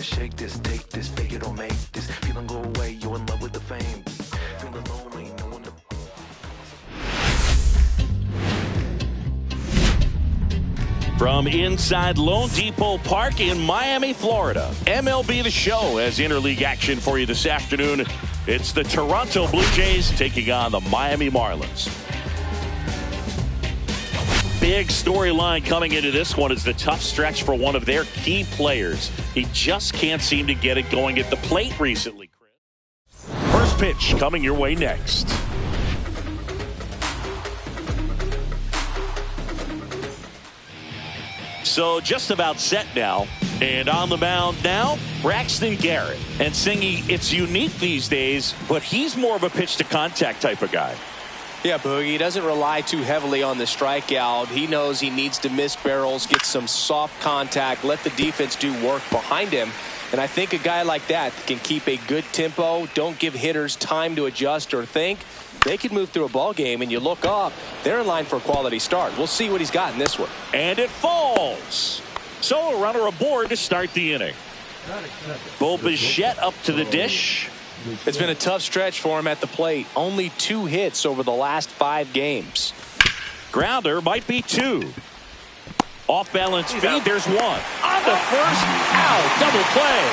man, shake this, take this, fake it or make this. Feeling go away, you're in love with the fame. Feeling lonely, no one to... From inside Lone Depot Park in Miami, Florida, MLB The Show has interleague action for you this afternoon. It's the Toronto Blue Jays taking on the Miami Marlins. Big storyline coming into this one is the tough stretch for one of their key players. He just can't seem to get it going at the plate recently, Chris. First pitch coming your way next. So just about set now. And on the mound now, Braxton Garrett. And Singy, it's unique these days, but he's more of a pitch to contact type of guy. Yeah, Boogie, he doesn't rely too heavily on the strikeout. He knows he needs to miss barrels, get some soft contact, let the defense do work behind him. And I think a guy like that can keep a good tempo, don't give hitters time to adjust or think. They could move through a ball game, and you look up, they're in line for a quality start. We'll see what he's got in this one. And it falls. So a runner aboard to start the inning. Bo Bichette up to the dish. It's been a tough stretch for him at the plate. Only 2 hits over the last 5 games. Grounder might be 2. Off balance feed, there's 1. On the first, out, double play.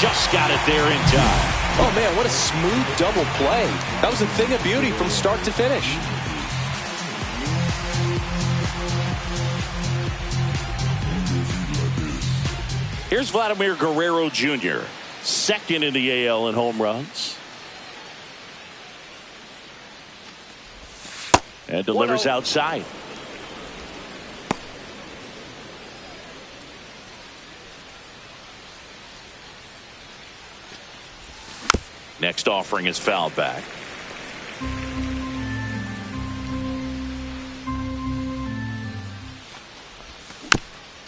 Just got it there in time. Oh, man, what a smooth double play. That was a thing of beauty from start to finish. Here's Vladimir Guerrero Jr., second in the AL in home runs. And delivers outside. Next offering is fouled back.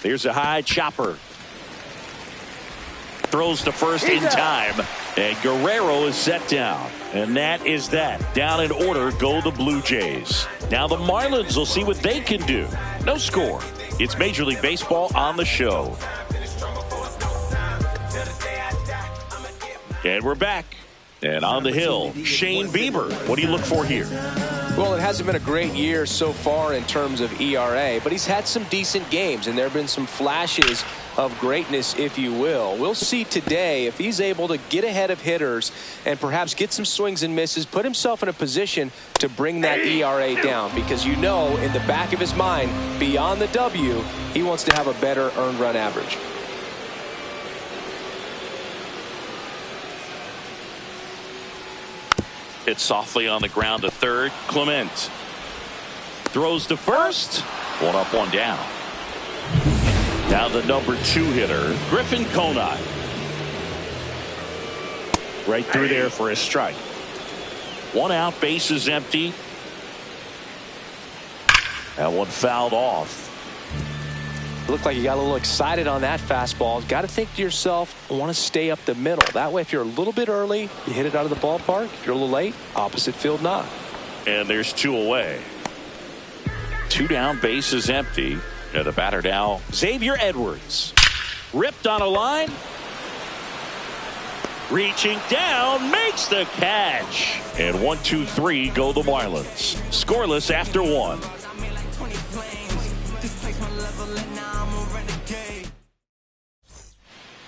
There's a high chopper. Throws to first in time. And Guerrero is set down. And that is that. Down in order go the Blue Jays. Now the Marlins will see what they can do. No score. It's Major League Baseball on the show. And we're back. And on the hill, Shane Bieber. What do you look for here? Well, it hasn't been a great year so far in terms of ERA, but he's had some decent games, and there have been some flashes of greatness, if you will. We'll see today if he's able to get ahead of hitters and perhaps get some swings and misses, put himself in a position to bring that ERA down, because you know in the back of his mind, beyond the W, he wants to have a better earned run average. Hit softly on the ground to third. Clement throws to first. 1 up, 1 down. Now the number 2 hitter, Griffin Conine. Right through there for a strike. 1 out, bases empty. That one fouled off. Looked like you got a little excited on that fastball. Got to think to yourself, I want to stay up the middle. That way, if you're a little bit early, you hit it out of the ballpark. If you're a little late, opposite field knock. And there's 2 away. 2 down, bases empty. And the batter now, Xavier Edwards. Ripped on a line. Reaching down, makes the catch. And 1, 2, 3 go the Marlins. Scoreless after 1.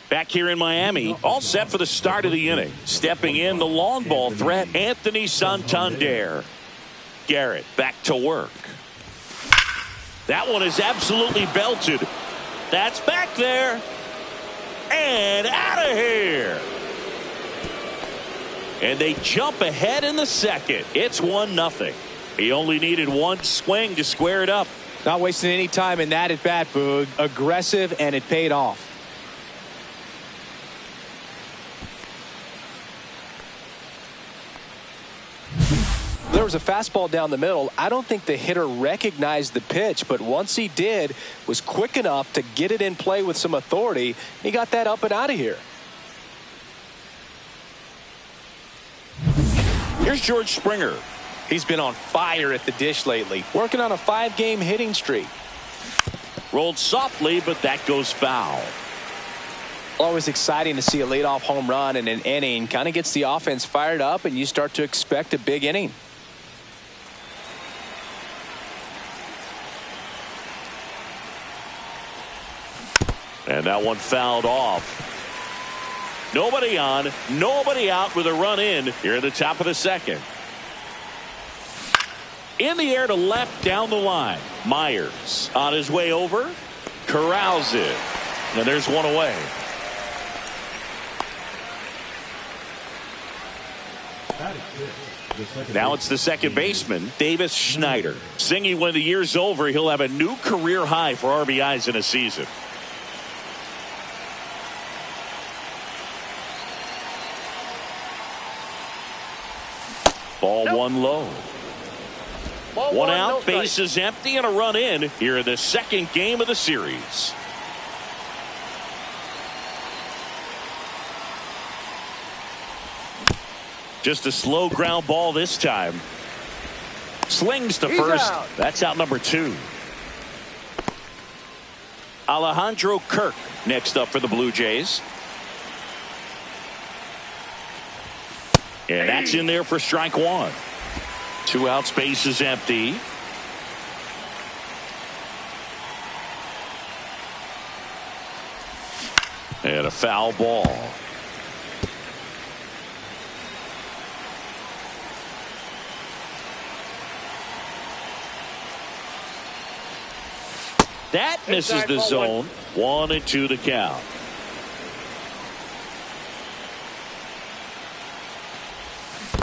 Back here in Miami, all set for the start of the inning. Stepping in, the long ball threat, Anthony Santander. Garrett back to work. That one is absolutely belted. That's back there. And out of here. And they jump ahead in the second. It's 1-0. He only needed 1 swing to square it up. Not wasting any time in that at bat, Boog. Aggressive, and it paid off. There was a fastball down the middle. I don't think the hitter recognized the pitch, but once he did, was quick enough to get it in play with some authority. He got that up and out of here. Here's George Springer. He's been on fire at the dish lately, working on a 5-game hitting streak. Rolled softly, but that goes foul. Always exciting to see a leadoff home run in an inning. Kind of gets the offense fired up, and you start to expect a big inning. And that one fouled off. Nobody on, nobody out with a run in here at the top of the second. In the air to left down the line. Myers on his way over. Corrals it. And there's one away. Now it's the second baseman, Davis Schneider. Singing when the year's over, he'll have a new career high for RBIs in a season. Ball one low. One out, base is empty, and a run in here in the second game of the series. Just a slow ground ball this time. Slings to first. That's out number 2. Alejandro Kirk next up for the Blue Jays. And that's in there for strike 1. 2 outs, base is empty. And a foul ball. That misses the zone. 1-2 the count.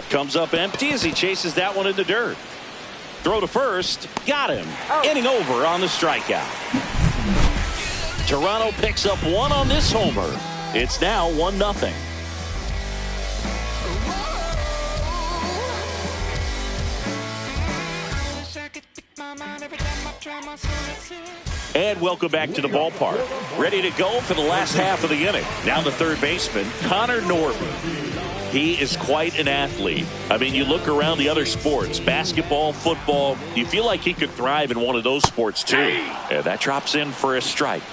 Comes up empty as he chases that one in the dirt. Throw to first. Got him. Inning over on the strikeout. Toronto picks up 1 on this homer. It's now 1-0. And welcome back to the ballpark. Ready to go for the last half of the inning. Now the third baseman, Connor Norby. He is quite an athlete. I mean, you look around the other sports, basketball, football, you feel like he could thrive in one of those sports too. And that drops in for a strike.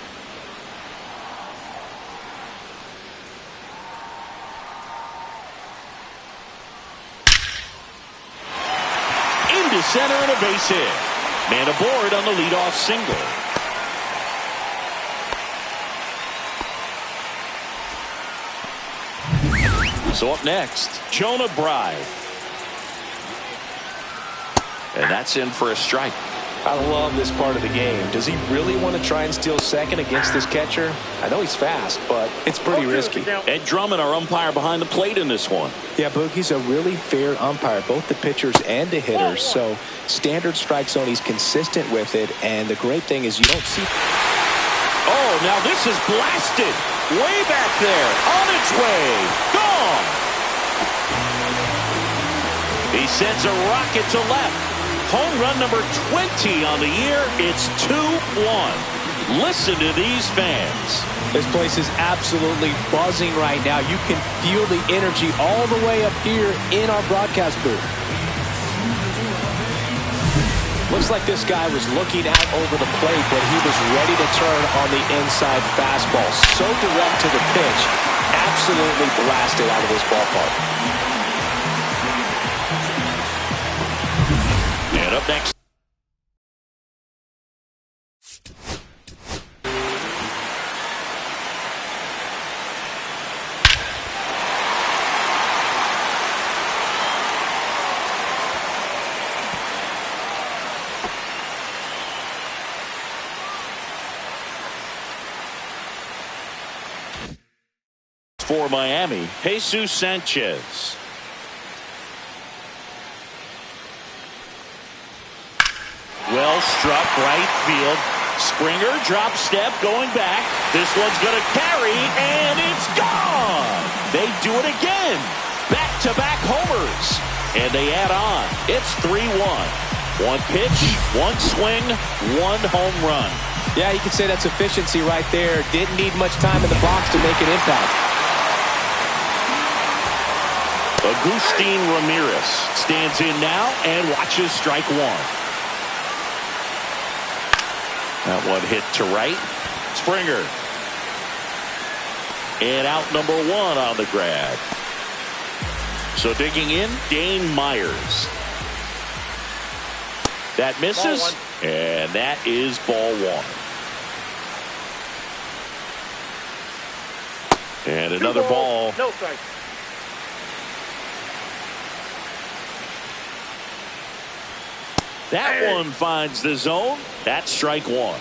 Into center and a base hit. Man aboard on the leadoff single. So up next, Jonah Bride. And that's in for a strike. I love this part of the game. Does he really want to try and steal second against this catcher? I know he's fast, but it's pretty risky. Ed Drummond, our umpire behind the plate in this one. Yeah, Boog, he's a really fair umpire, both the pitchers and the hitters. So standard strike zone, he's consistent with it. And the great thing is you don't see. Oh, now this is blasted. Way back there. On its way. Gone. He sends a rocket to left. Home run number 20 on the year. It's 2-1. Listen to these fans. This place is absolutely buzzing right now. You can feel the energy all the way up here in our broadcast booth. Looks like this guy was looking out over the plate, but he was ready to turn on the inside fastball. So direct to the pitch. Absolutely blasted out of this ballpark. And up next. For Miami, Jesus Sanchez. Well struck right field. Springer drop step going back. This one's going to carry, and it's gone. They do it again. Back-to-back homers. And they add on. It's 3-1. One pitch, one swing, one home run. Yeah, you can say that's efficiency right there. Didn't need much time in the box to make an impact. Agustin Ramirez stands in now and watches strike 1. That one hit to right. Springer. And out number 1 on the grab. So digging in, Dane Myers. That misses, and that is ball 1. And another ball. No strike. That one finds the zone. That's strike 1.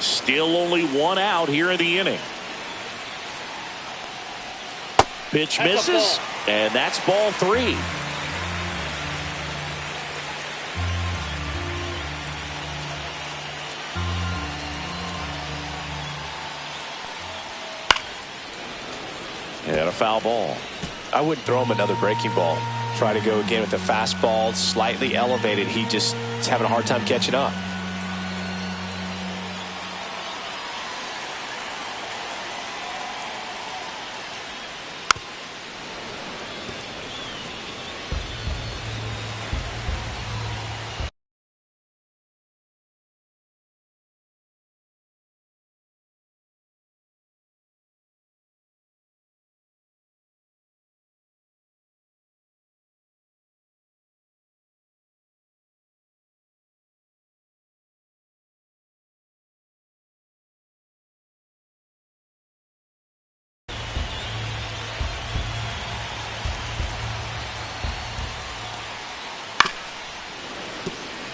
Still only 1 out here in the inning. Pitch misses, and that's ball 3. And a foul ball. I wouldn't throw him another breaking ball. Try to go again with the fastball, slightly elevated. He just is having a hard time catching up.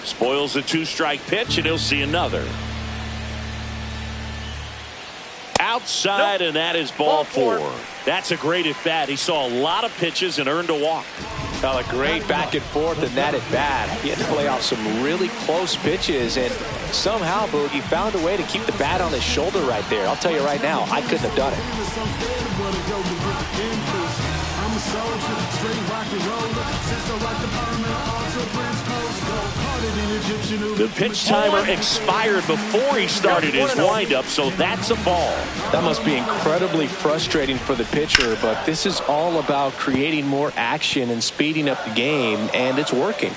Spoils a 2-strike pitch, and he'll see another. Outside, and that is ball 4. That's a great at bat. He saw a lot of pitches and earned a walk. A great back and forth in that at bat. He had to play off some really close pitches, and somehow Boogie found a way to keep the bat on his shoulder right there. I'll tell you right now, I couldn't have done it. The pitch timer expired before he started his windup, so that's a ball. That must be incredibly frustrating for the pitcher, but this is all about creating more action and speeding up the game, and it's working.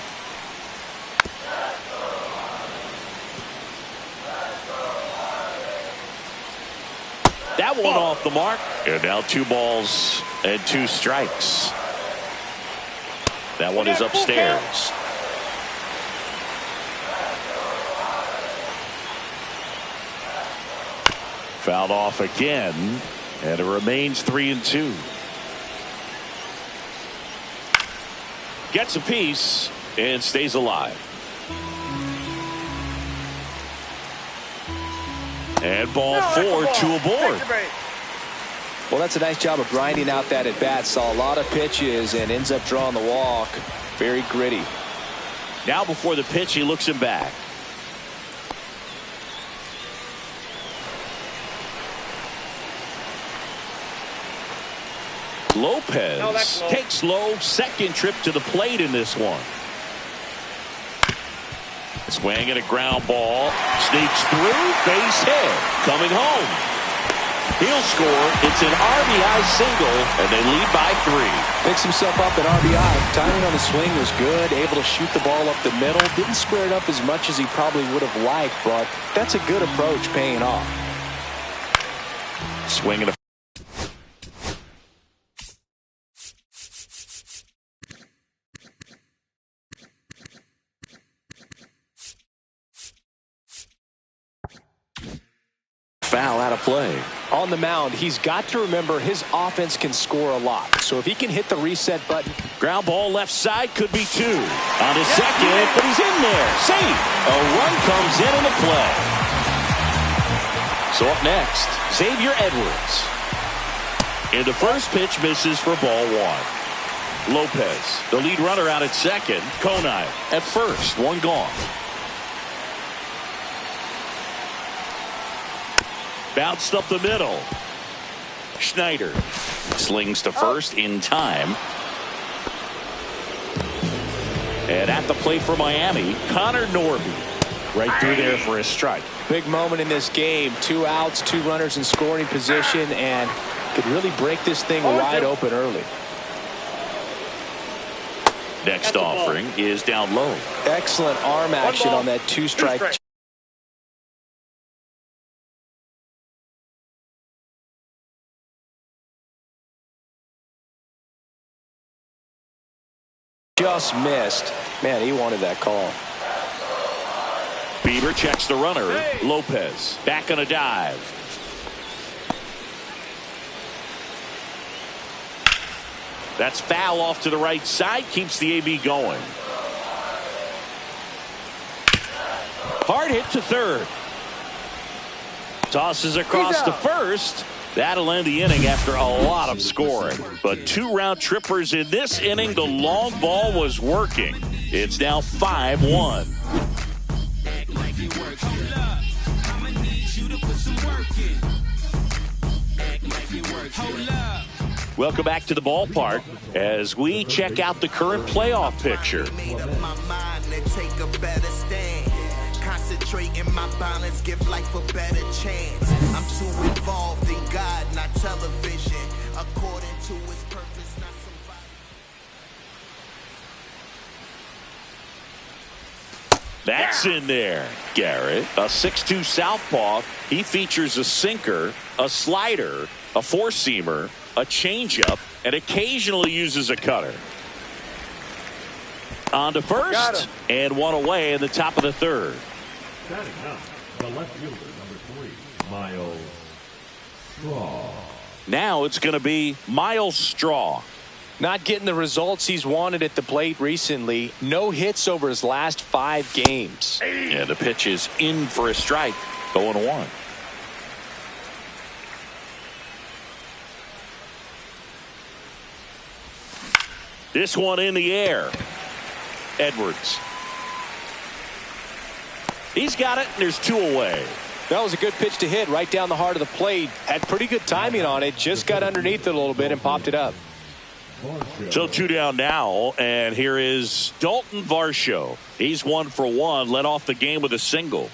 That one off the mark. And now 2 balls and 2 strikes. That one is upstairs. Fouled off again, and it remains 3-2. Gets a piece and stays alive. And ball 4, 2 aboard. Well, that's a nice job of grinding out that at bat. Saw a lot of pitches and ends up drawing the walk. Very gritty. Now before the pitch, he looks him back. Lopez takes low, second trip to the plate in this one. Swing and a ground ball. Sneaks through, base hit. Coming home. He'll score. It's an RBI single, and they lead by 3. Picks himself up at RBI. Timing on the swing was good. Able to shoot the ball up the middle. Didn't square it up as much as he probably would have liked, but that's a good approach paying off. Swing and a foul out of play. On the mound, he's got to remember his offense can score a lot. So if he can hit the reset button. Ground ball left side, could be 2. On his second, but he's in there. Safe. A run comes in the play. So up next, Xavier Edwards. And the first pitch misses for ball 1. Lopez, the lead runner, out at second. Konai at first, 1 gone. Bounced up the middle. Schneider slings to first in time. And at the plate for Miami, Connor Norby. Right through there for a strike. Big moment in this game. 2 outs, 2 runners in scoring position, and could really break this thing wide open early. Next offering is down low. Excellent arm action on that 2-strike. just missed. Man, he wanted that call. Bieber checks the runner. Hey. Lopez back on a dive. That's foul off to the right side. Keeps the AB going. Hard hit to third. Tosses across to first. That'll end the inning after a lot of scoring. But 2 round trippers in this inning. The long ball was working. It's now 5-1. Welcome back to the ballpark as we check out the current playoff picture. Concentrating my balance, give life a better chance. I'm too involved in God, not television. According to his purpose, not somebody. That's in there, Garrett. A 6'2 southpaw. He features a sinker, a slider, a four-seamer, a changeup, and occasionally uses a cutter. On to first, and one away in the top of the third. Batting up, the left fielder, number 3, Miles Straw. Now it's going to be Miles Straw. Not getting the results he's wanted at the plate recently. No hits over his last 5 games. And the pitch is in for a strike. 0-1. This one in the air. Edwards. He's got it, and there's 2 away. That was a good pitch to hit right down the heart of the plate. Had pretty good timing on it. Just got underneath it a little bit and popped it up. So 2 down now, and here is Dalton Varsho. He's 1 for 1, led off the game with a single.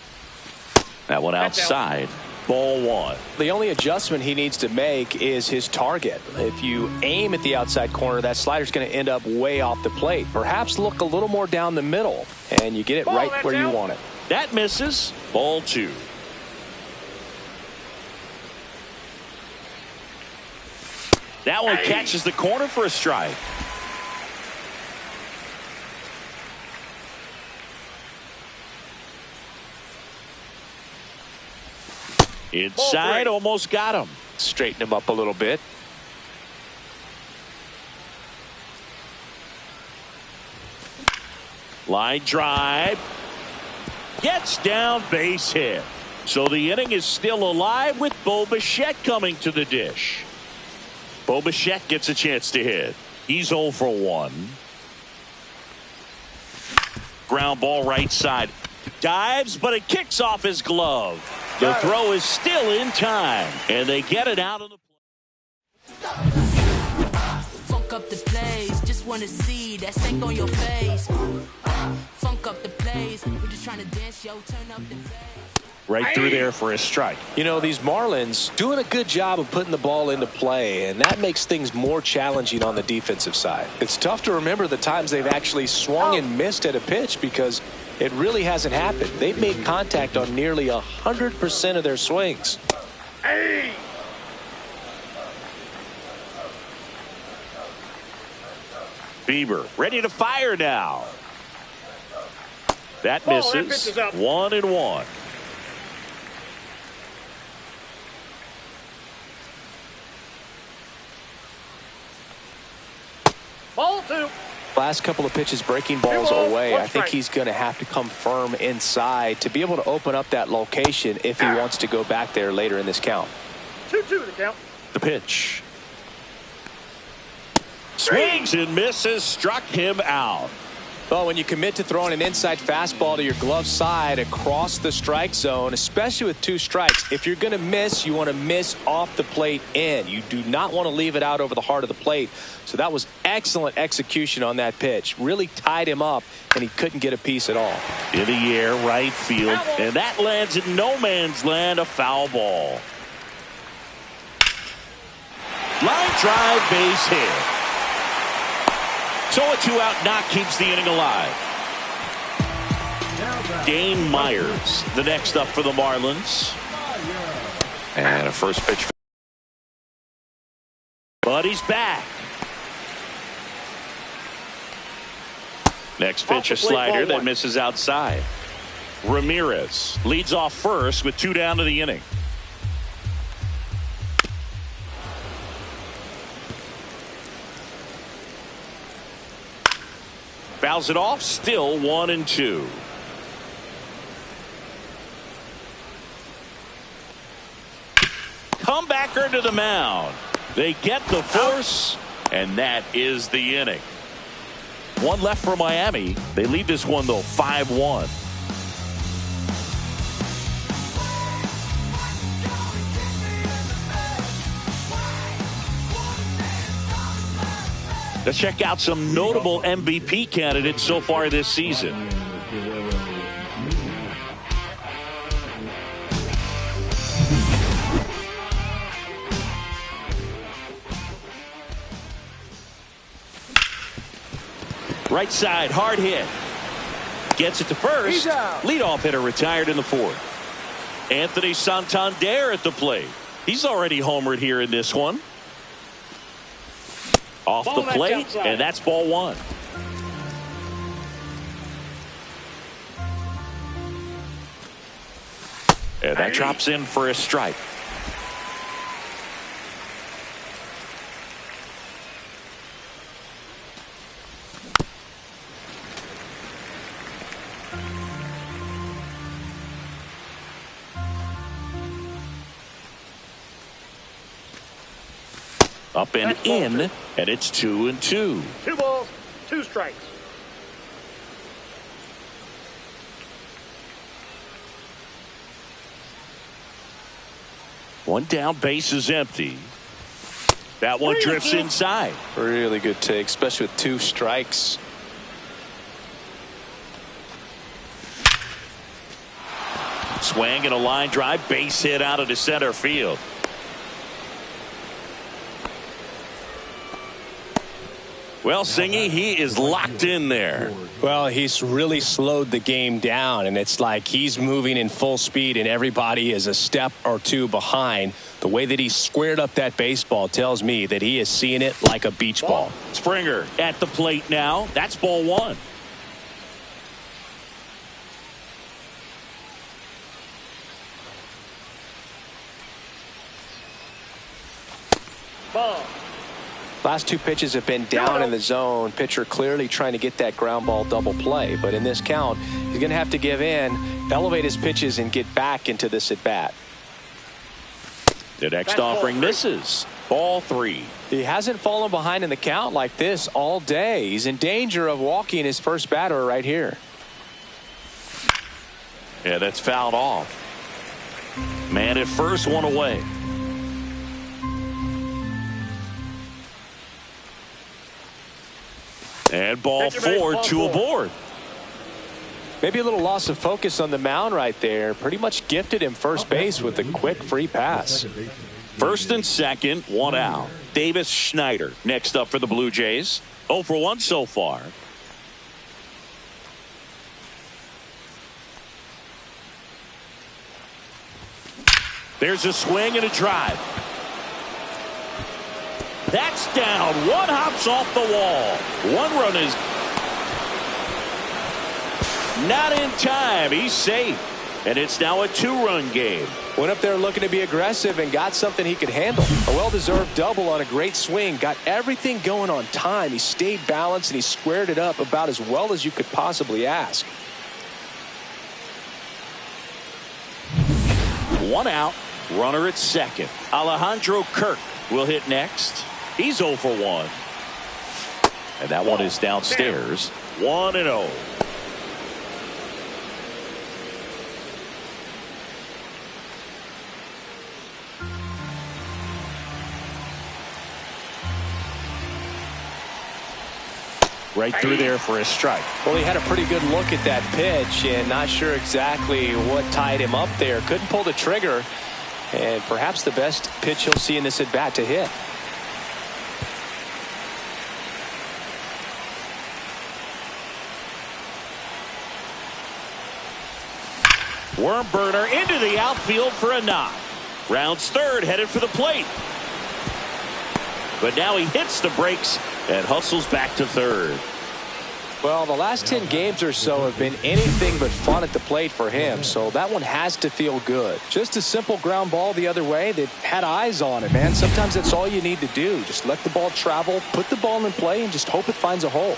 That one outside. Ball 1. The only adjustment he needs to make is his target. If you aim at the outside corner, that slider's going to end up way off the plate. Perhaps look a little more down the middle, and you get it right where you want it. That misses. Ball 2. That one catches the corner for a strike. Inside, almost got him. Straighten him up a little bit. Line drive. Gets down, base hit. So the inning is still alive with Bo Bichette coming to the dish. Bo Bichette gets a chance to hit. He's 0 for 1. Ground ball right side. Dives, but it kicks off his glove. The throw is still in time, and they get it out of the play. Funk up the plays, just want to see that stank on your face. Funk up the plays, we're just trying to dance, yo, turn up the bass. Right through there for a strike. You know, these Marlins doing a good job of putting the ball into play, and that makes things more challenging on the defensive side. It's tough to remember the times they've actually swung and missed at a pitch because it really hasn't happened. They've made contact on nearly 100% of their swings. Bieber ready to fire now. That misses. 1-1. Ball 2. Last couple of pitches breaking balls away. I think he's going to have to come firm inside to be able to open up that location if he wants to go back there later in this count. 2-2 the count. The pitch. Swings and misses. Struck him out. Well, when you commit to throwing an inside fastball to your glove side across the strike zone, especially with 2 strikes, if you're going to miss, you want to miss off the plate in. You do not want to leave it out over the heart of the plate. So that was excellent execution on that pitch. Really tied him up, and he couldn't get a piece at all. In the air, right field, and that lands in no man's land, a foul ball. Line drive, base hit. So a 2-out knock keeps the inning alive. Dane Myers, the next up for the Marlins. And a first pitch. But he's back. Next pitch, a slider that misses outside. Ramirez leads off first with 2 down to the inning. Fouls it off, still 1-2. Comebacker to the mound. They get the force, and that is the inning. One left for Miami. They lead this one, though, 5-1. Let's check out some notable MVP candidates so far this season. Right side, hard hit. Gets it to first. Leadoff hitter retired in the 4th. Anthony Santander at the plate. He's already homered here in this one. Off the plate, and that's ball 1. And that drops in for a strike. Up and in, and it's 2-2. 2 balls, 2 strikes. One down, base is empty. That one drifts inside. Really good take, especially with 2 strikes. Swing and a line drive, base hit out of the center field. Well, Singy, he is locked in there. Well, he's really slowed the game down, and it's like he's moving in full speed, and everybody is a step or 2 behind. The way that he squared up that baseball tells me that he is seeing it like a beach ball. Springer at the plate now. That's ball 1. Ball. Last 2 pitches have been down in the zone. Pitcher clearly trying to get that ground ball double play. But in this count, he's going to have to give in, elevate his pitches, and get back into this at bat. The next offering misses. Ball 3. He hasn't fallen behind in the count like this all day. He's in danger of walking his first batter right here. Yeah, that's fouled off. Man at first, 1 away. And ball 4, 2 aboard. Maybe a little loss of focus on the mound right there. Pretty much gifted him first base with a quick free pass. First and second, 1 out. Davis Schneider next up for the Blue Jays. 0 for 1 so far. There's a swing and a drive. That's down. 1 hops off the wall. 1 run is not in time. He's safe. And it's now a 2-run game. Went up there looking to be aggressive and got something he could handle. A well-deserved double on a great swing. Got everything going on time. He stayed balanced and he squared it up about as well as you could possibly ask. 1 out. Runner at second. Alejandro Kirk will hit next. He's 0 for 1. And that one is downstairs. 1-0. Right through there for a strike. Well, he had a pretty good look at that pitch and not sure exactly what tied him up there. Couldn't pull the trigger. And perhaps the best pitch he'll see in this at bat to hit. Worm burner into the outfield for a knock. Rounds third, headed for the plate. But now he hits the brakes and hustles back to third. Well, the last 10 games or so have been anything but fun at the plate for him, so that one has to feel good. Just a simple ground ball the other way that had eyes on it, man. Sometimes that's all you need to do. Just let the ball travel, put the ball in play, and just hope it finds a hole.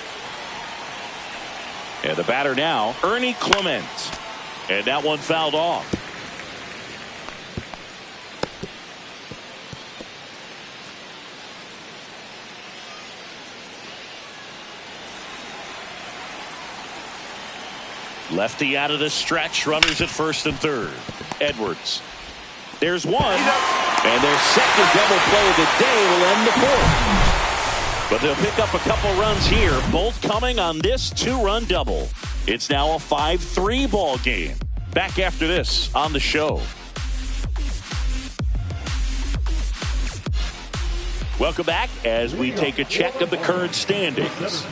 And the batter now, Ernie Clement. And that one fouled off. Lefty out of the stretch, runners at first and third. Edwards. There's one, and their second double play of the day will end the fourth. But they'll pick up a couple runs here, both coming on this two-run double. It's now a 5-3 ball game. Back after this on the show. Welcome back as we take a check of the current standings.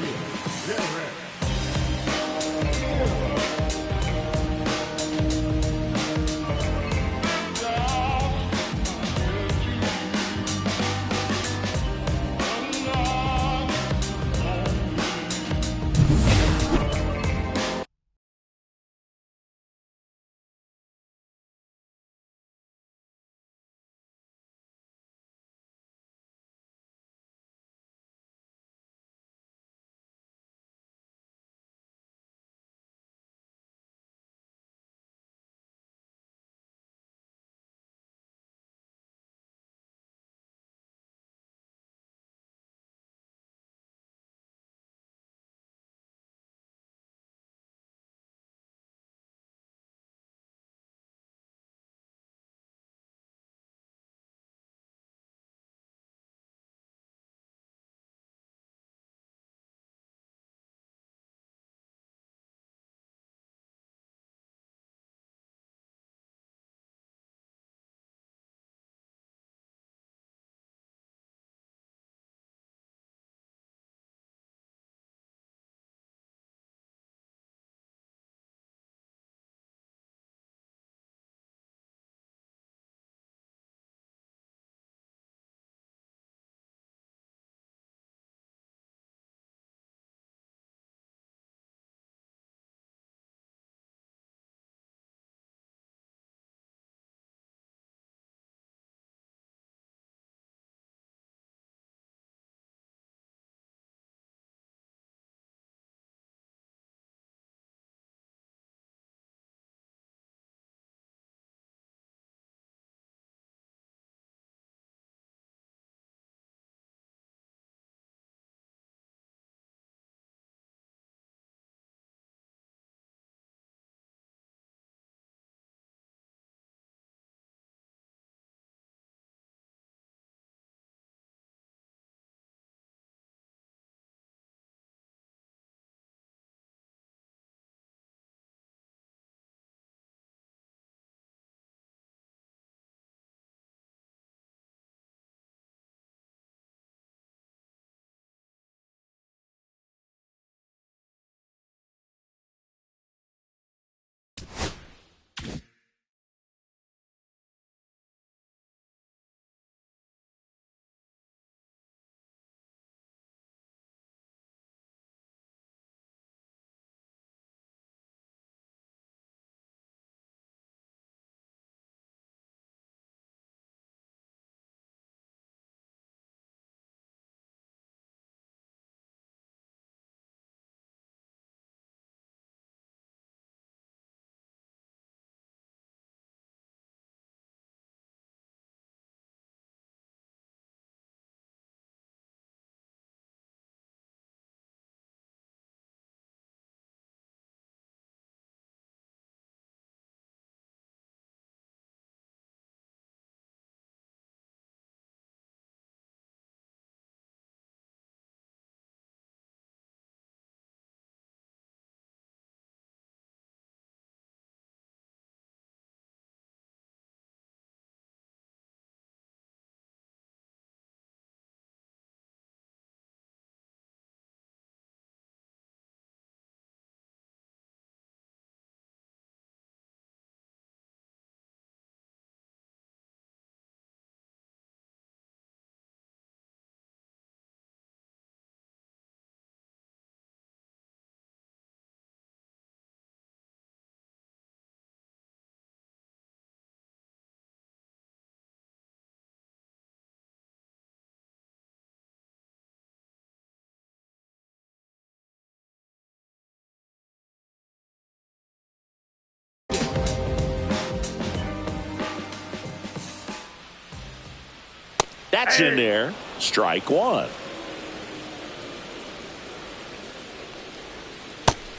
That's in there. Strike one.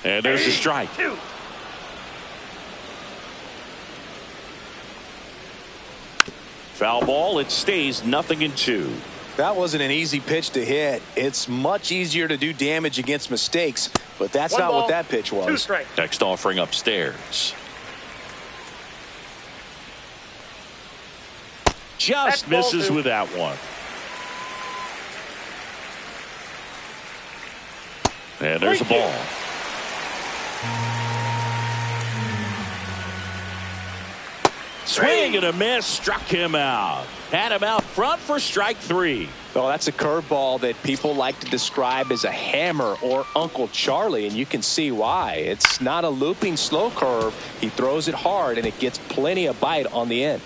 And there's a strike. Foul ball. It stays 0-2. That wasn't an easy pitch to hit. It's much easier to do damage against mistakes, but that's not what that pitch was. Next offering upstairs. Just misses with that one. And there's a ball. Swing and a miss, struck him out. Had him out front for strike three. Well, that's a curveball that people like to describe as a hammer or Uncle Charlie, and you can see why. It's not a looping slow curve. He throws it hard, and it gets plenty of bite on the end.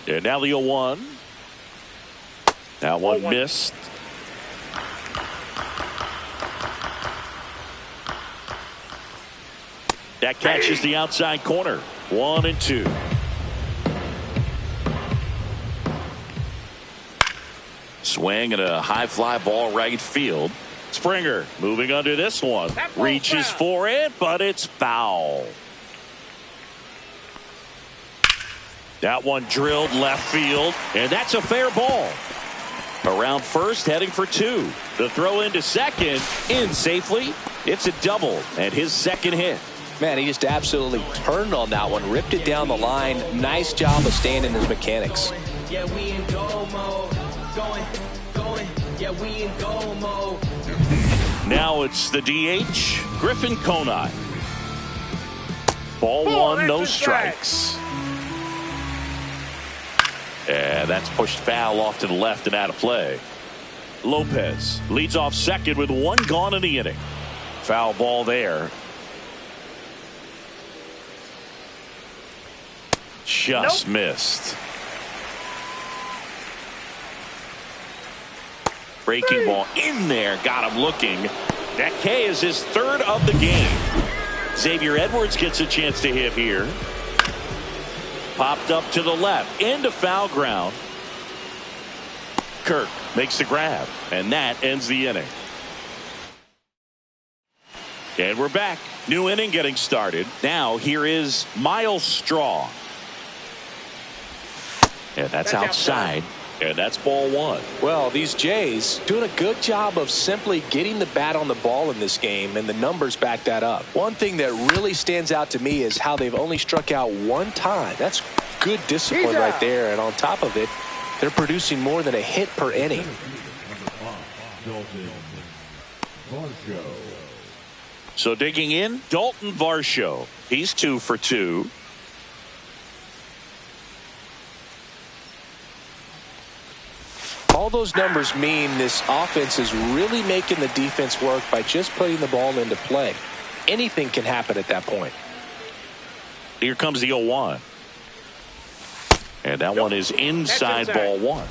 And now the 0-1. That one missed. That catches the outside corner. 1-2. Swing and a high fly ball right field. Springer moving under this one. Reaches for it, but it's foul. That one drilled left field, and that's a fair ball. Around first, heading for two. The throw into second, in safely. It's a double, and his second hit. Man, he just absolutely turned on that one, ripped it down the line. Nice job of staying in his mechanics. Yeah, we in goal mode. Going. Yeah, we in goal mode. Now it's the DH, Griffin Conine. Ball one, no strikes. And that's pushed foul off to the left and out of play. Lopez leads off second with one gone in the inning. Foul ball there. Just missed. Breaking ball in there, got him looking. That K is his third of the game. Xavier Edwards gets a chance to hit here. Popped up to the left, into foul ground. Kirk makes the grab, and that ends the inning. And we're back. New inning getting started. Now here is Miles Straw. And that's outside. And that's ball one. Well, these Jays doing a good job of simply getting the bat on the ball in this game, and the numbers back that up. One thing that really stands out to me is how they've only struck out one time. That's good discipline right there. And on top of it, they're producing more than a hit per inning. So digging in, Dalton Varsho. He's 2 for 2. All those numbers mean this offense is really making the defense work by just putting the ball into play. Anything can happen at that point. Here comes the 0-1. And that one is inside ball one.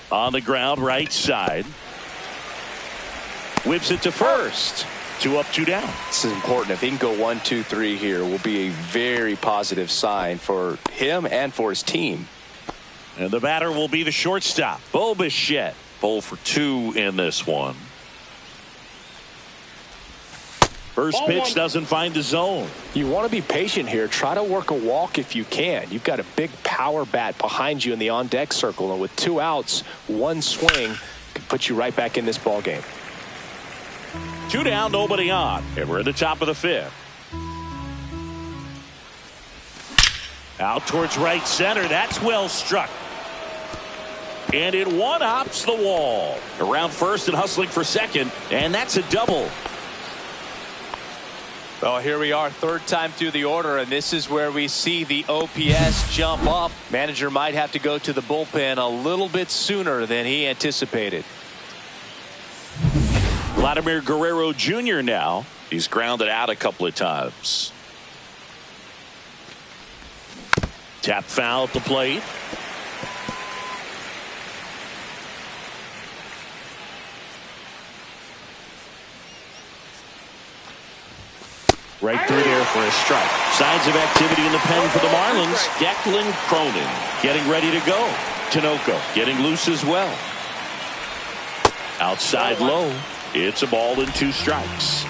On the ground, right side. Whips it to first. 2 up, 2 down. This is important. If he can go 1, 2, 3 here, will be a very positive sign for him and for his team. And the batter will be the shortstop, Bo Bichette. 0 for 2 in this one. First pitch doesn't find the zone. You want to be patient here. Try to work a walk if you can. You've got a big power bat behind you in the on-deck circle, and with 2 outs, 1 swing can put you right back in this ball game. 2 down, nobody on, and we're at the top of the 5th. Out towards right center. That's well struck. And it one-hops the wall. Around first and hustling for second, and that's a double. Well, here we are, third time through the order, and this is where we see the OPS jump up. Manager might have to go to the bullpen a little bit sooner than he anticipated. Vladimir Guerrero Jr. now. He's grounded out a couple of times. Tap foul at the plate. Right through there for a strike. Signs of activity in the pen for the Marlins. Declan Cronin getting ready to go. Tinoco getting loose as well. Outside low. It's a ball and 2 strikes.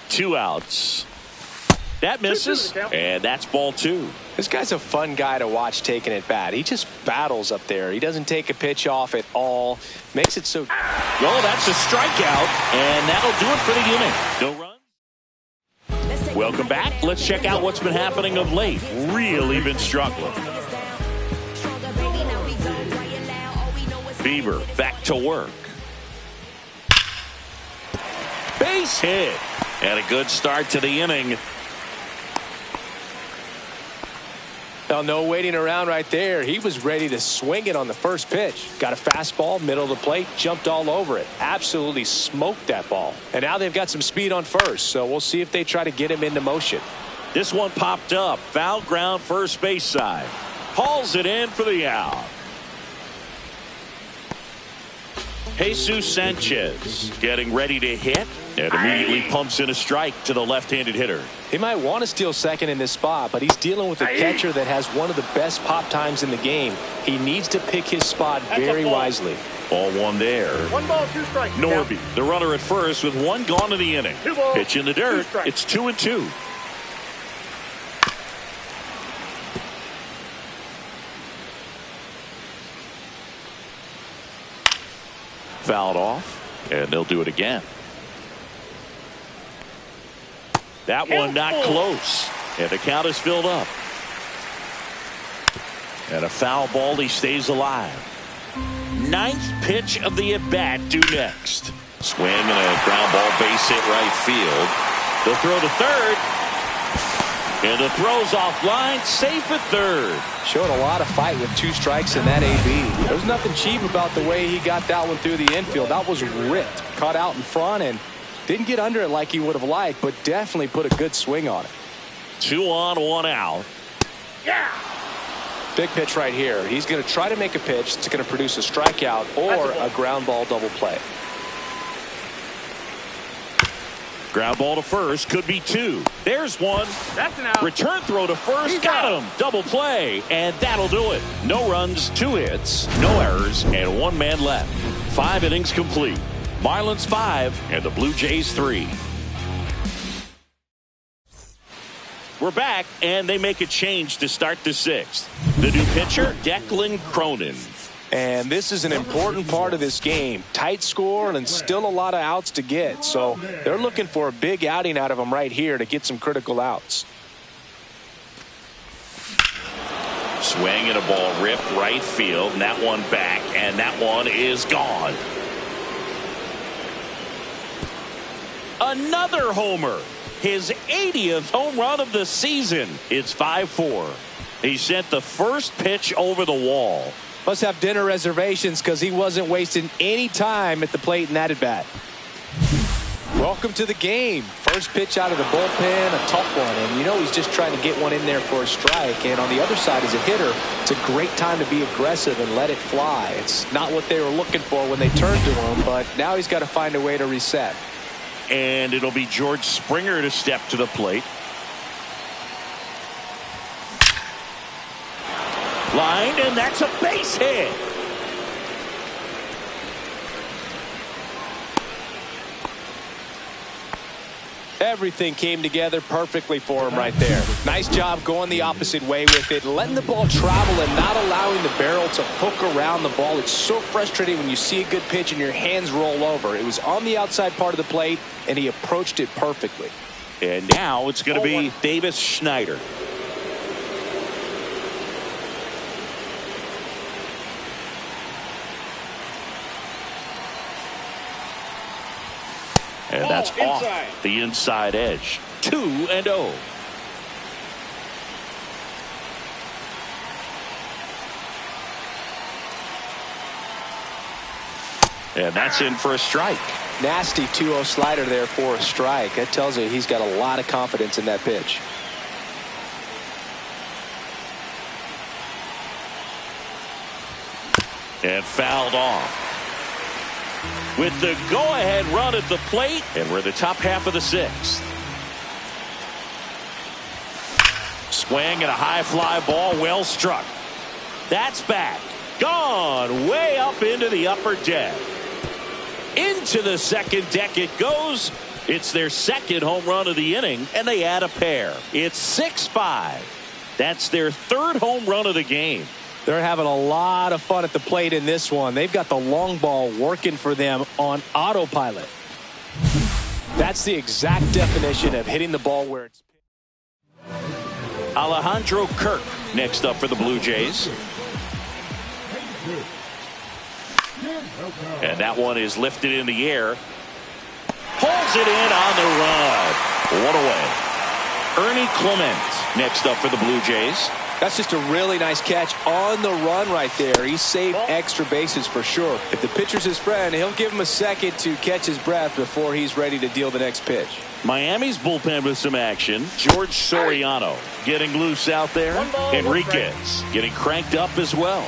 Two outs. That misses, and that's ball 2. This guy's a fun guy to watch taking at bat. He just battles up there. He doesn't take a pitch off at all. Makes it so. Well, that's a strikeout, and that'll do it for the inning. No run. Welcome back. Let's check out what's been happening of late. Really been struggling. Bieber back to work. Base hit. And a good start to the inning. Now, no waiting around right there. He was ready to swing it on the first pitch. Got a fastball, middle of the plate, jumped all over it. Absolutely smoked that ball. And now they've got some speed on first, so we'll see if they try to get him into motion. This one popped up. Foul ground first base side. Hauls it in for the out. Jesus Sanchez getting ready to hit and immediately pumps in a strike to the left-handed hitter. He might want to steal second in this spot, but he's dealing with a catcher that has one of the best pop times in the game. He needs to pick his spot very wisely. Ball 1 there. 1 ball, 2 strikes. Norby, the runner at first with 1 gone in the inning. 2 balls, Pitch in the dirt. 2 strikes. It's 2-2. Fouled off, and they'll do it again. That one not close, and the count is filled up. And a foul ball, he stays alive. 9th pitch of the at-bat due next. Swing and a ground ball, base hit right field. They'll throw to third. And the throw's offline, safe at third. Showing a lot of fight with 2 strikes in that AB. There's nothing cheap about the way he got that one through the infield. That was ripped. Caught out in front and didn't get under it like he would have liked, but definitely put a good swing on it. 2 on, 1 out. Yeah. Big pitch right here. He's going to try to make a pitch that's going to produce a strikeout or a ground ball double play. Ground ball to first, could be 2. There's 1. That's an out. Return throw to first, got him. Double play, and that'll do it. No runs, 2 hits, no errors, and 1 man left. 5 innings complete. Marlins 5 and the Blue Jays 3. We're back, and they make a change to start the 6th. The new pitcher, Declan Cronin. And this is an important part of this game. Tight score and still a lot of outs to get. So they're looking for a big outing out of him right here to get some critical outs. Swing and a ball ripped right field, and that one back, and that one is gone. Another homer. His 80th home run of the season. It's 5-4. He sent the first pitch over the wall. Must have dinner reservations because he wasn't wasting any time at the plate in that at bat. Welcome to the game. First pitch out of the bullpen, a tough one. And you know he's just trying to get one in there for a strike. And on the other side as a hitter, it's a great time to be aggressive and let it fly. It's not what they were looking for when they turned to him, but now he's got to find a way to reset. And it'll be George Springer to step to the plate. Lined, and that's a base hit. Everything came together perfectly for him right there. Nice job going the opposite way with it, letting the ball travel and not allowing the barrel to hook around the ball. It's so frustrating when you see a good pitch and your hands roll over. It was on the outside part of the plate, and he approached it perfectly. And now it's going to be Davis Schneider. And that's off the inside edge. 2-0. And that's in for a strike. Nasty 2-0 slider there for a strike. That tells you he's got a lot of confidence in that pitch. And fouled off. With the go-ahead run at the plate, and we're the top half of the sixth. Swing and a high fly ball, well struck. That's back. Gone way up into the upper deck. Into the second deck it goes. It's their second home run of the inning, and they add a pair. It's 6-5. That's their third home run of the game. They're having a lot of fun at the plate in this one. They've got the long ball working for them on autopilot. That's the exact definition of hitting the ball where it's. Alejandro Kirk next up for the Blue Jays. And that one is lifted in the air. Pulls it in on the run. One away. Ernie Clement next up for the Blue Jays. That's just a really nice catch on the run right there. He saved extra bases for sure. If the pitcher's his friend, he'll give him a second to catch his breath before he's ready to deal the next pitch. Miami's bullpen with some action. George Soriano getting loose out there. Enriquez getting cranked up as well.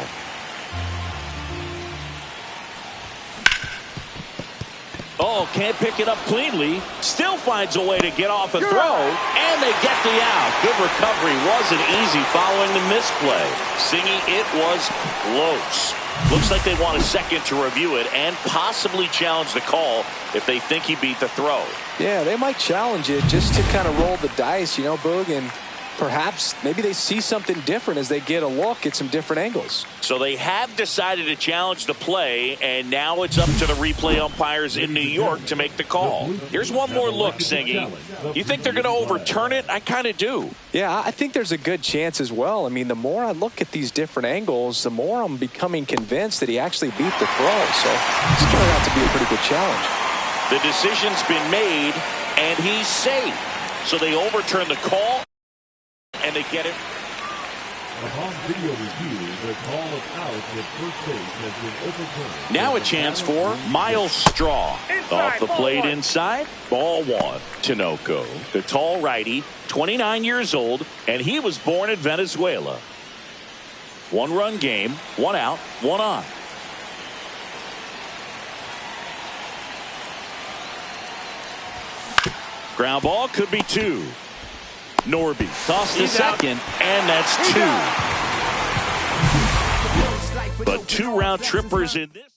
Oh, can't pick it up cleanly. Still finds a way to get off a throw. And they get the out. Good recovery. Wasn't easy following the misplay. Singy, it was close. Looks like they want a second to review it and possibly challenge the call if they think he beat the throw. Yeah, they might challenge it just to kind of roll the dice, you know, Boog, and perhaps maybe they see something different as they get a look at some different angles. So they have decided to challenge the play, and now it's up to the replay umpires in New York to make the call. Here's one more look, Singy. You think they're going to overturn it? I kind of do. Yeah, I think there's a good chance as well. I mean, the more I look at these different angles, the more I'm becoming convinced that he actually beat the throw. So it's going to have to be a pretty good challenge. The decision's been made, and he's safe. So they overturn the call. And they get it. Upon video review, the call of out at first base has been overturned. Now a chance for Miles Straw. Off the plate inside. Ball one. Tinoco, the tall righty, 29 years old, and he was born in Venezuela. One-run game, one out, one on. Ground ball could be two. Norby tossed to second, and that's two. But two round trippers in this.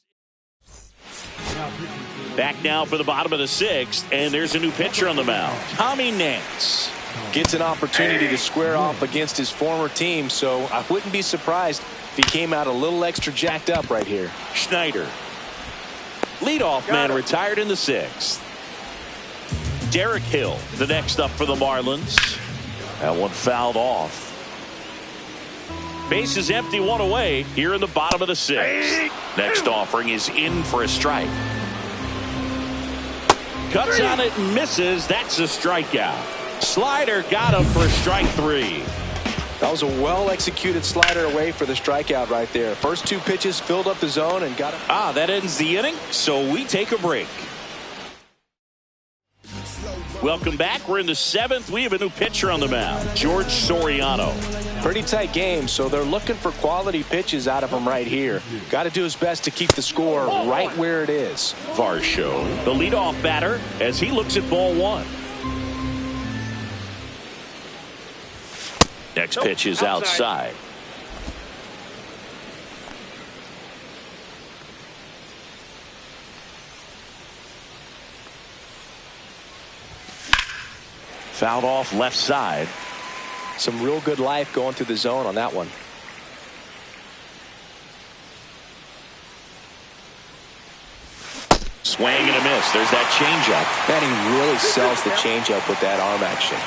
Back now for the bottom of the sixth, and there's a new pitcher on the mound. Tommy Nance gets an opportunity to square off against his former team, so I wouldn't be surprised if he came out a little extra jacked up right here. Schneider, leadoff man, retired in the sixth. Derek Hill, the next up for the Marlins. That one fouled off. Base is empty, one away here in the bottom of the sixth. Next offering is in for a strike. Cuts on it and misses. That's a strikeout. Slider got him for strike three. That was a well-executed slider away for the strikeout right there. First two pitches filled up the zone and got him. That ends the inning, so we take a break. Welcome back. We're in the seventh. We have a new pitcher on the mound, George Soriano. Pretty tight game, so they're looking for quality pitches out of him right here. Got to do his best to keep the score right where it is. Varsho, the leadoff batter, as he looks at ball one. Next pitch is outside. Fouled off left side. Some real good life going through the zone on that one. Swing and a miss. There's that changeup. Man, he really sells the changeup with that arm action.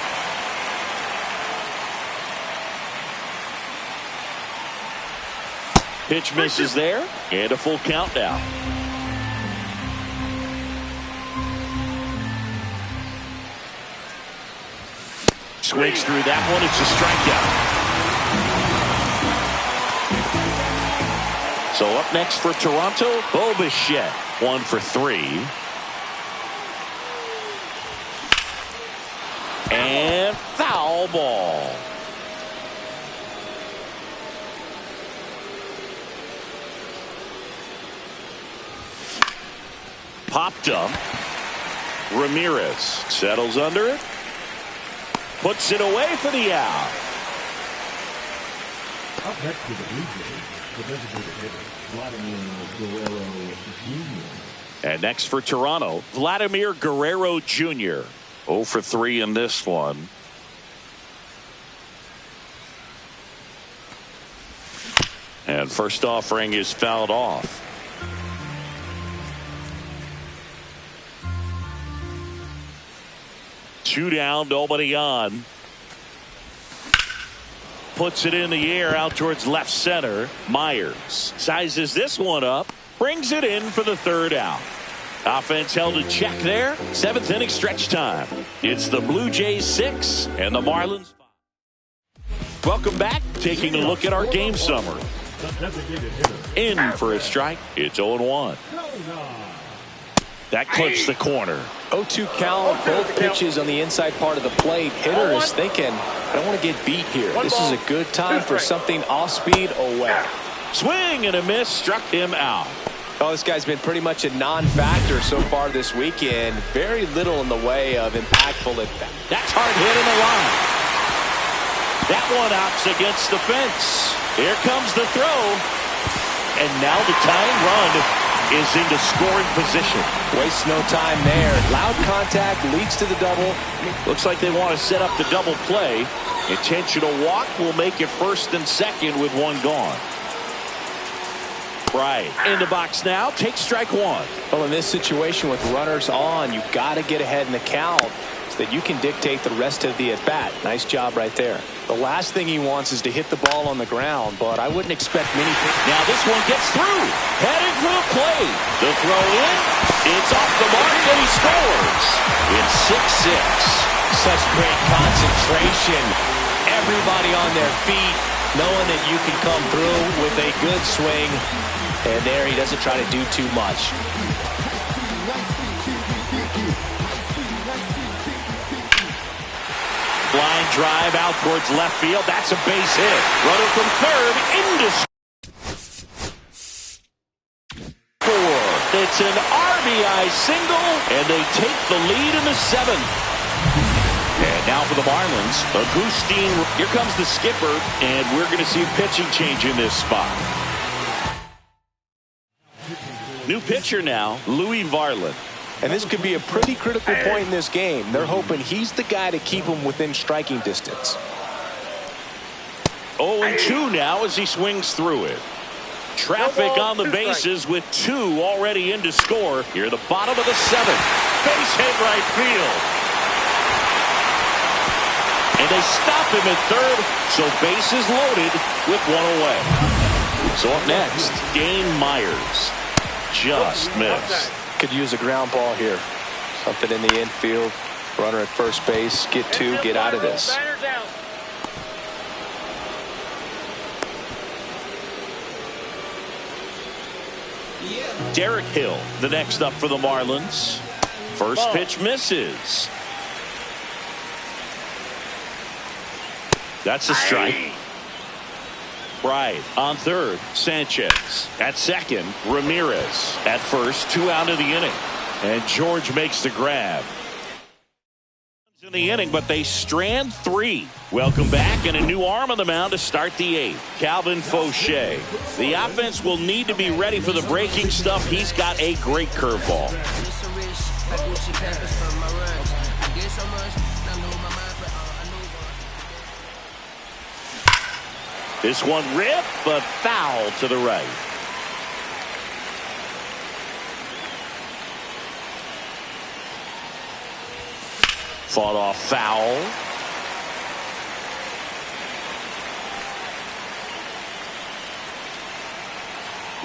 Pitch misses there, and a full count now. Swings through that one. It's a strikeout. So up next for Toronto, Bo Bichette, 1 for 3. And foul ball. Popped up. Ramirez settles under it. Puts it away for the out. Up next to the Blue Jays, the designated hitter, Vladimir Guerrero Jr. And next for Toronto, Vladimir Guerrero Jr. 0 for 3 in this one. And first offering is fouled off. Two down, nobody on. Puts it in the air out towards left center. Myers sizes this one up. Brings it in for the third out. Offense held in check there. 7th inning stretch time. It's the Blue Jays 6 and the Marlins 5. Welcome back. Taking a look at our game summary. The designated hitter, In for a strike. It's 0-1. That clips the corner. 0-2 count, both pitches on the inside part of the plate. Hitter is thinking, I don't want to get beat here. This is a good time for something off speed away. Swing and a miss, struck him out. Oh, this guy's been pretty much a non-factor so far this weekend. Very little in the way of impactful at bat. That's hard hit in the line. That one opts against the fence. Here comes the throw. And now the tying run is into scoring position. Wastes no time there. Loud contact leads to the double. Looks like they want to set up the double play. Intentional walk will make it first and second with one gone. Right in the box now. Take strike one. Well, in this situation with runners on, you got to get ahead in the count so that you can dictate the rest of the at-bat. Nice job right there. The last thing he wants is to hit the ball on the ground, but I wouldn't expect many things. Now this one gets through. Headed for the plate. The throw in. It's off the mark and he scores. It's 6-6. Such great concentration. Everybody on their feet, knowing that you can come through with a good swing. And there he doesn't try to do too much. Line drive out towards left field. That's a base hit. Runner from third into score. It's an RBI single, and they take the lead in the 7th. And now for the Marlins, Agustin. Here comes the skipper, and we're going to see a pitching change in this spot. New pitcher now, Louis Varland. And this could be a pretty critical point in this game. They're hoping he's the guy to keep them within striking distance. 0-2 now as he swings through it. Traffic on the bases with 2 already in to score. Here at the bottom of the 7th. Base hit right field. And they stop him at third, so bases loaded with 1 away. So up next, Dane Myers. Just missed. Could use a ground ball here. Something in the infield. Runner at first base. Get 2. Get out of this. Derek Hill, the next up for the Marlins. First pitch misses. That's a strike. Right on third, Sanchez. At second, Ramirez. At first, 2 out of the inning. And George makes the grab. In the inning, but they strand 3. Welcome back, and a new arm on the mound to start the 8th. Calvin Fauché. The offense will need to be ready for the breaking stuff. He's got a great curveball. This one ripped, but foul to the right. Fought off foul.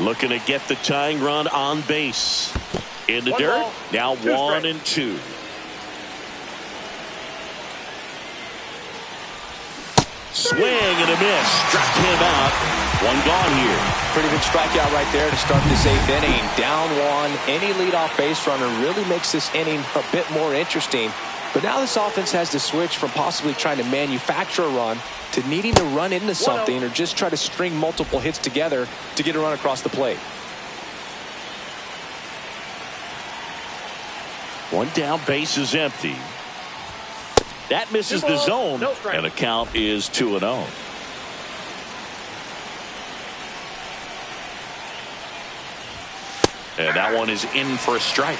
Looking to get the tying run on base. In the dirt. Now 1-2. Swing and a miss. Struck him out. 1 gone here. Pretty good strikeout right there to start this 8th inning. Down 1. Any leadoff base runner really makes this inning a bit more interesting. But now this offense has to switch from possibly trying to manufacture a run to needing to run into something or just try to string multiple hits together to get a run across the plate. One down, base is empty. That misses the zone, and the count is 2-0. And that one is in for a strike.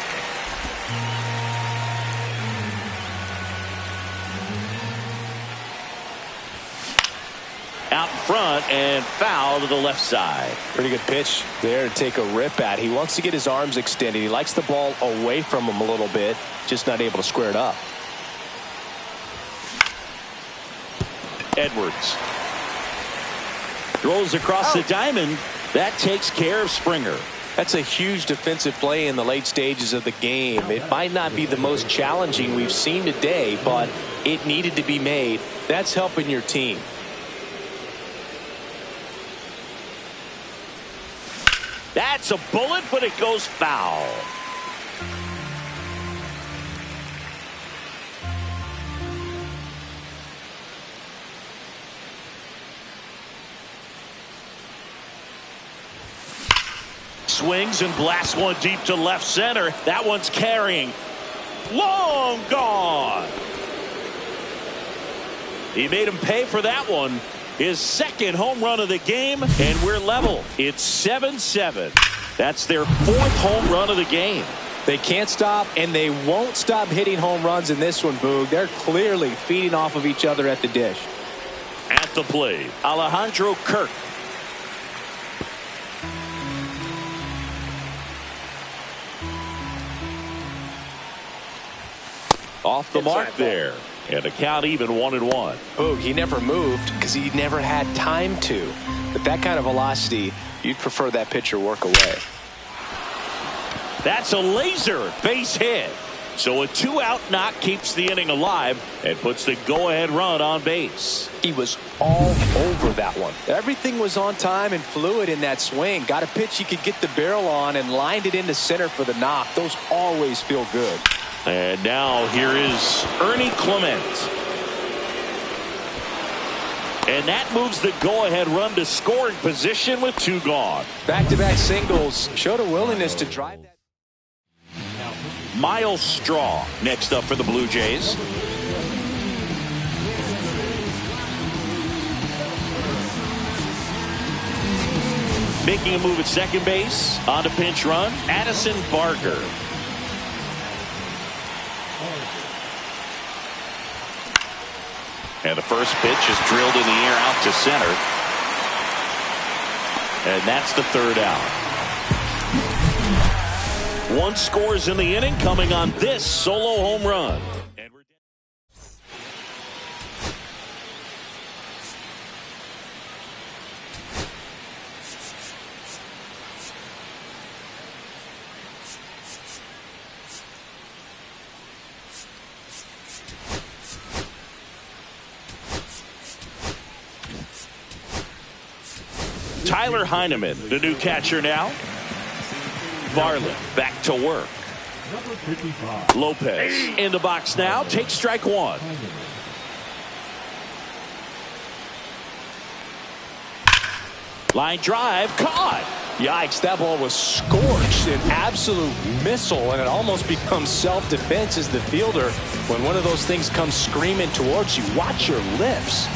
Out in front and foul to the left side. Pretty good pitch there to take a rip at. He wants to get his arms extended. He likes the ball away from him a little bit, just not able to square it up. Edwards throws across the diamond. That takes care of Springer. That's a huge defensive play in the late stages of the game. It might not be the most challenging we've seen today, but it needed to be made. That's helping your team. That's a bullet, but it goes foul. Swings and blasts one deep to left center. That one's carrying. Long gone. He made him pay for that one. His second home run of the game, and we're level. It's 7-7. That's their fourth home run of the game. They can't stop, and they won't stop hitting home runs in this one, Boog. They're clearly feeding off of each other at the dish. At the plate, Alejandro Kirk. Off the mark there. And the count even 1-1. Boog, he never moved because he never had time to. But that kind of velocity, you'd prefer that pitcher work away. That's a laser base hit. So a 2-out knock keeps the inning alive and puts the go-ahead run on base. He was all over that one. Everything was on time and fluid in that swing. Got a pitch he could get the barrel on and lined it into center for the knock. Those always feel good. And now here is Ernie Clement. And that moves the go-ahead run to scoring position with 2 gone. Back-to-back singles showed a willingness to drive that. Miles Straw next up for the Blue Jays. Making a move at second base on a pinch run, Addison Barger. And the first pitch is drilled in the air out to center. And that's the 3rd out. 1 scores in the inning coming on this solo home run. Tyler Heineman, the new catcher now. Varland back to work. Lopez in the box now. Takes strike 1. Line drive caught. Yikes, that ball was scorched, an absolute missile, and it almost becomes self-defense as the fielder. When one of those things comes screaming towards you, watch your lips.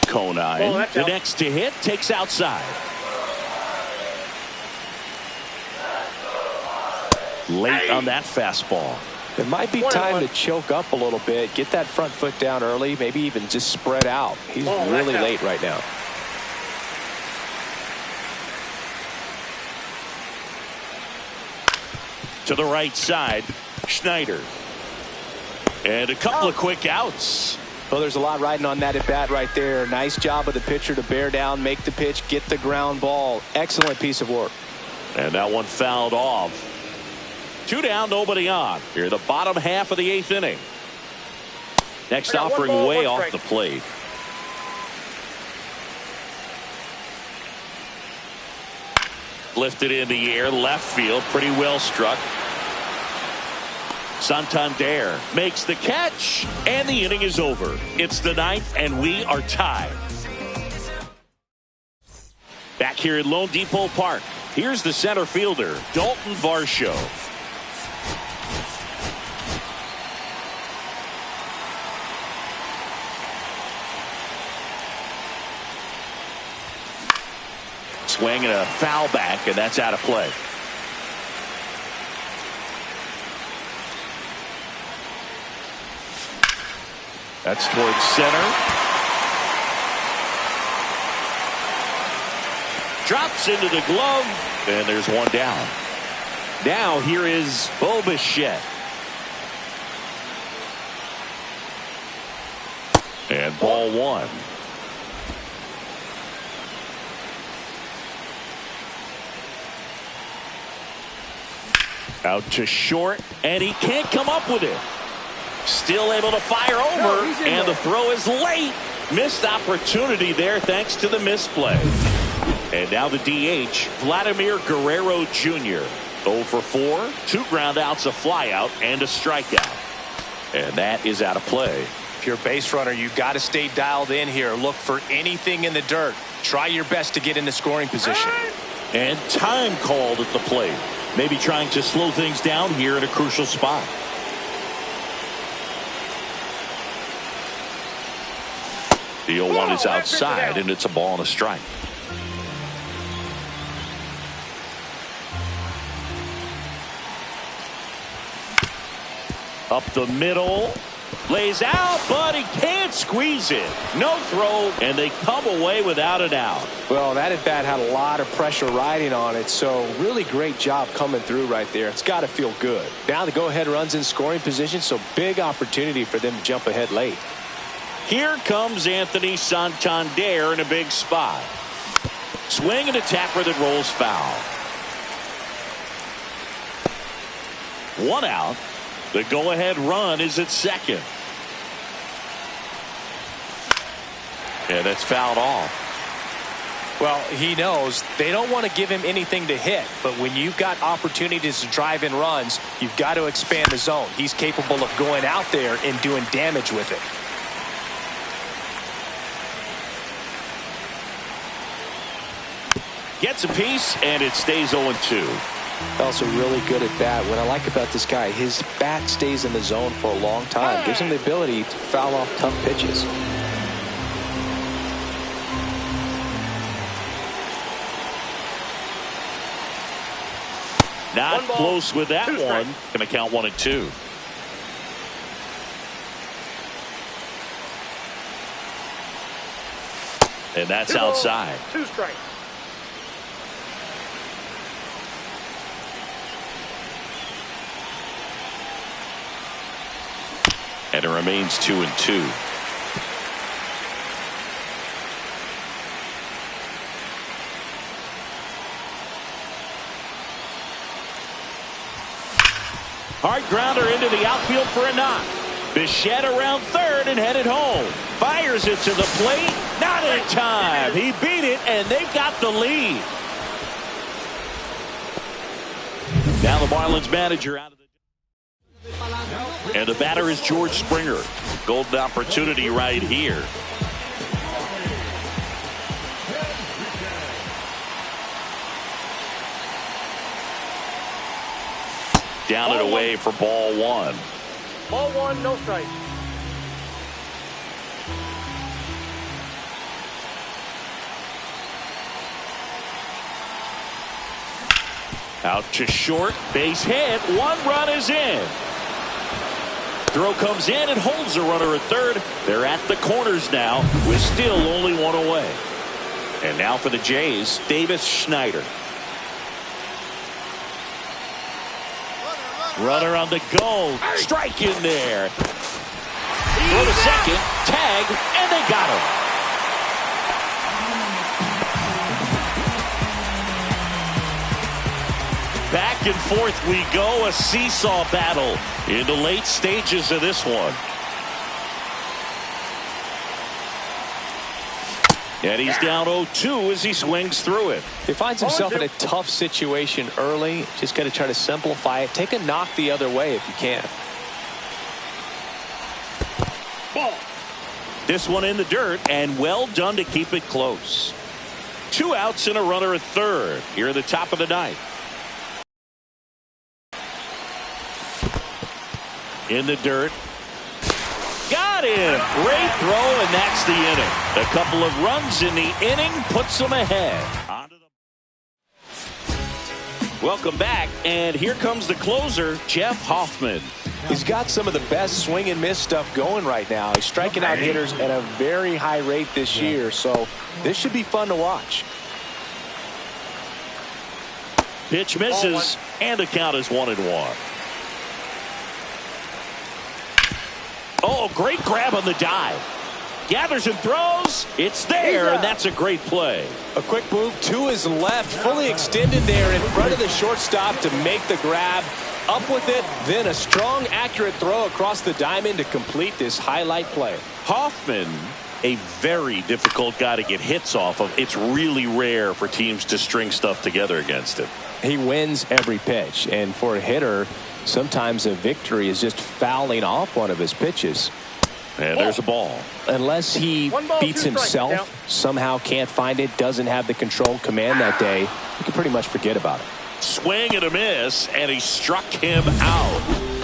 Conine, the next to hit, takes outside. Late on that fastball. It might be time to choke up a little bit, get that front foot down early, maybe even just spread out. He's really late right now. To the right side, Schneider. And a couple of quick outs. Well, there's a lot riding on that at bat right there. Nice job of the pitcher to bear down, make the pitch, get the ground ball. Excellent piece of work. And that one fouled off. 2 down, nobody on. Here, the bottom half of the 8th inning. Next offering way off the plate. Lifted in the air, left field, pretty well struck. Santander makes the catch, and the inning is over. It's the ninth, and we are tied. Back here at Lone Depot Park, here's the center fielder, Dalton Varsho. Swing and a foul back, and that's out of play. That's towards center. Drops into the glove, and there's one down. Now here is Bo Bichette. And ball one. Out to short, and he can't come up with it. Still able to fire over, and the throw is late. Missed opportunity there thanks to the misplay. And now the DH, Vladimir Guerrero Jr. 0 for 4, 2 ground outs, a flyout, and a strikeout. And that is out of play. If you're a base runner, you got to stay dialed in here. Look for anything in the dirt. Try your best to get in the scoring position. And time called at the plate. Maybe trying to slow things down here in a crucial spot. The 0-1 is outside, and it's a ball and a strike. Up the middle. Lays out, but he can't squeeze it. No throw, and they come away without an out. Well, that at bat had a lot of pressure riding on it, so really great job coming through right there. It's got to feel good. Now the go-ahead runs in scoring position, so big opportunity for them to jump ahead late. Here comes Anthony Santander in a big spot. Swing and a tapper that rolls foul. One out. The go-ahead run is at second. And it's fouled off. Well, he knows they don't want to give him anything to hit, but when you've got opportunities to drive in runs, you've got to expand the zone. He's capable of going out there and doing damage with it. Gets a piece, and it stays 0-2. Also really good at bat. What I like about this guy, his bat stays in the zone for a long time. Gives him the ability to foul off tough pitches. Not close with that one. Going to count 1-2. And that's outside. 2 strikes. And it remains 2-2. Hard grounder into the outfield for a knock. Bichette around third and headed home. Fires it to the plate. Not in time. He beat it, and they've got the lead. Now the Marlins manager out of the... And the batter is George Springer. Golden opportunity right here. Down and away for ball one. Ball one, no strike. Out to short, base hit, 1 run is in. Throw comes in and holds the runner at third. They're at the corners now with still only 1 away. And now for the Jays, Davis Schneider. Runner on the go. Strike in there. Throw to second. Tag. And they got him. Back and forth we go. A seesaw battle in the late stages of this one. And he's down 0-2 as he swings through it. He finds himself in a tough situation early. Just got to try to simplify it. Take a knock the other way if you can. Ball. This one in the dirt, and well done to keep it close. 2 outs and a runner at third here at the top of the ninth. In the dirt. Got him. Great throw, and that's the inning. A couple of runs in the inning puts them ahead. Welcome back, and here comes the closer, Jeff Hoffman. He's got some of the best swing and miss stuff going right now. He's striking out hitters at a very high rate this year, so this should be fun to watch. Pitch misses, and the count is 1-1. Oh, great grab on the dive. Gathers and throws. It's there, and that's a great play. A quick move to his left, fully extended there in front of the shortstop to make the grab. Up with it, then a strong, accurate throw across the diamond to complete this highlight play. Hoffman, a very difficult guy to get hits off of. It's really rare for teams to string stuff together against him. He wins every pitch, and for a hitter, sometimes a victory is just fouling off one of his pitches. And there's a ball. Unless he beats himself, somehow can't find it, doesn't have the control command that day, you can pretty much forget about it. Swing and a miss, and he struck him out.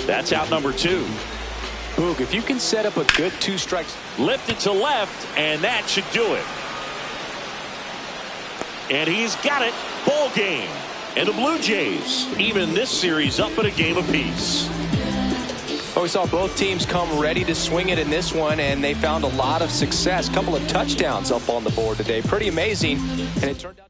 That's out number 2. Boog, if you can set up a good 2 strikes. Lift it to left, and that should do it. And he's got it. Ball game. And the Blue Jays even this series up at a game apiece. Well, we saw both teams come ready to swing it in this one, and they found a lot of success. Couple of touchdowns up on the board today. Pretty amazing. And it turned out